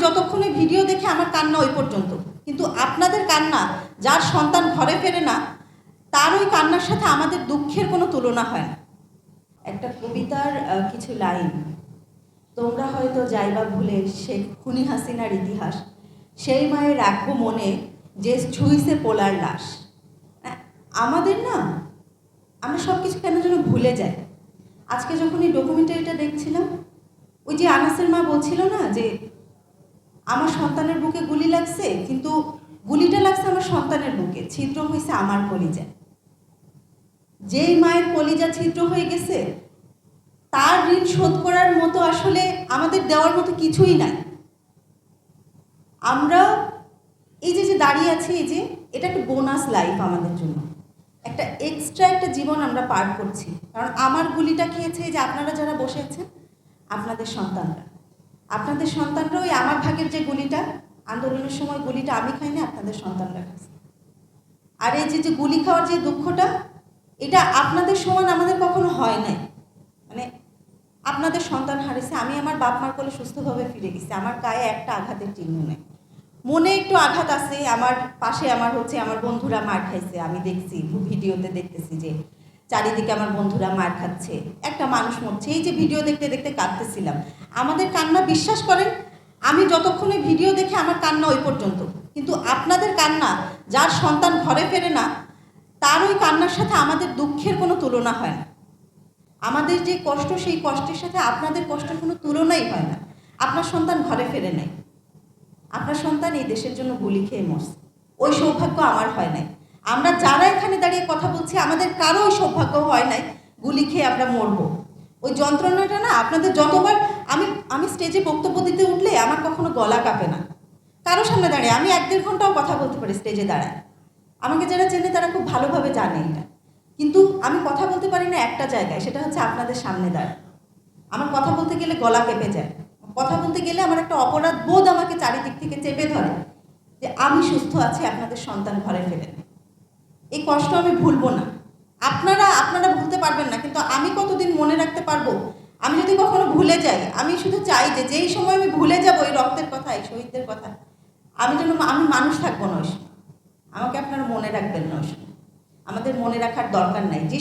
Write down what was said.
যতক্ষণে ভিডিও দেখে আমার কান্না ওই পর্যন্ত, কিন্তু আপনাদের কান্না, যার সন্তান ঘরে ফেরে না তার ওই কান্নার সাথে আমাদের দুঃখের কোনো তুলনা হয় না। একটা কবিতার কিছু লাইন, তোমরা হয়তো যাইবা ভুলে সে খুনি হাসিনার ইতিহাস, সেই মায়ের রাখবো মনে যে ছুঁইছে পোলার লাশ। আমাদের না, আমরা সব কিছু কেন যেন ভুলে যাই। আজকে যখন এই ডকুমেন্টারিটা দেখছিলাম, ওই যে আনাসের মা বলছিল না যে আমার সন্তানের বুকে গুলি লাগছে, কিন্তু গুলিটা লাগছে আমার সন্তানের বুকে, ছিদ্র হয়েছে আমার কলিজা। যেই মায়ের কলিজা ছিদ্র হয়ে গেছে তার ঋণ শোধ করার মতো আসলে আমাদের দেওয়ার মতো কিছুই নাই। আমরা এই যে দাঁড়িয়ে আছি, এই যে এটা একটা বোনাস লাইফ আমাদের জন্য, একটা এক্সট্রা একটা জীবন আমরা পার করছি। কারণ আমার গুলিটা খেয়েছে এই যে আপনারা যারা বসে আছেন, আপনাদের সন্তানরা ওই আমার ভাগের যে গুলিটা, আন্দোলনের সময় গুলিটা আমি খাইনি, আপনাদের সন্তানরা খাইছে। আর এই যে গুলি খাওয়ার যে দুঃখটা, এটা আপনাদের সমান আমাদের কখনো হয় নাই। মানে আপনাদের সন্তান হারিয়েছে, আমি আমার বাপ মার কোলে সুস্থভাবে ফিরে গেছি, আমার গায়ে একটা আঘাতের চিহ্ন নেই। মনে একটু আঘাত আছে, আমার পাশে আমার বন্ধুরা মার খাইছে, আমি দেখছি ভিডিওতে, দেখতেছি যে চারিদিকে আমার বন্ধুরা মার খাচ্ছে, একটা মানুষ মরছে। এই যে ভিডিও দেখতে দেখতে কাঁদতেছিলাম। আমাদের কান্না, বিশ্বাস করেন, আমি যতক্ষণে ভিডিও দেখে আমার কান্না ওই পর্যন্ত, কিন্তু আপনাদের কান্না, যার সন্তান ঘরে ফেরে না তার ওই কান্নার সাথে আমাদের দুঃখের কোনো তুলনা হয় না। আমাদের যে কষ্ট, সেই কষ্টের সাথে আপনাদের কষ্টের কোনো তুলনাই হয় না। আপনার সন্তান ঘরে ফেরে নাই, আপনার সন্তান এই দেশের জন্য গুলি খেয়ে মরছে, ওই সৌভাগ্য আমার হয় নাই। আমরা যারা এখানে দাঁড়িয়ে কথা বলছি, আমাদের কারো ওই সৌভাগ্য হয় নাই গুলি খেয়ে আমরা মরবো। ওই যন্ত্রণাটা না, আপনাদের যতবার আমি স্টেজে বক্তব্য দিতে উঠলে আমার কখনো গলা কাঁপে না। কারো সামনে দাঁড়িয়ে আমি 1-1.5 ঘন্টাও কথা বলতে পারি স্টেজে দাঁড়ায়। আমাকে যারা চেনে তারা খুব ভালোভাবে জানে এটা। কিন্তু আমি কথা বলতে পারি না একটা জায়গায়, সেটা হচ্ছে আপনাদের সামনে দাঁড়ায়। আমার কথা বলতে গেলে গলা কেঁপে যায়, কথা বলতে গেলে আমার একটা অপরাধ বোধ আমাকে চারিদিক থেকে চেপে ধরে যে আমি সুস্থ আছি, আপনাদের সন্তান ঘরে ফেরে। এই কষ্ট আমি ভুলবো না, আপনারা ভুলতে পারবেন না, কিন্তু আমি কতদিন মনে রাখতে পারবো? আমি যদি কখনো ভুলে যাই, আমি শুধু চাই যে যেই সময় আমি ভুলে যাবো এই রক্তের কথা, এই শহীদদের কথা, আমি মানুষ থাকবো না ওই সময়। আমাকে আপনারা মনে রাখবেন না ওই সময়। আমাদের মনে রাখার দরকার নাই। যে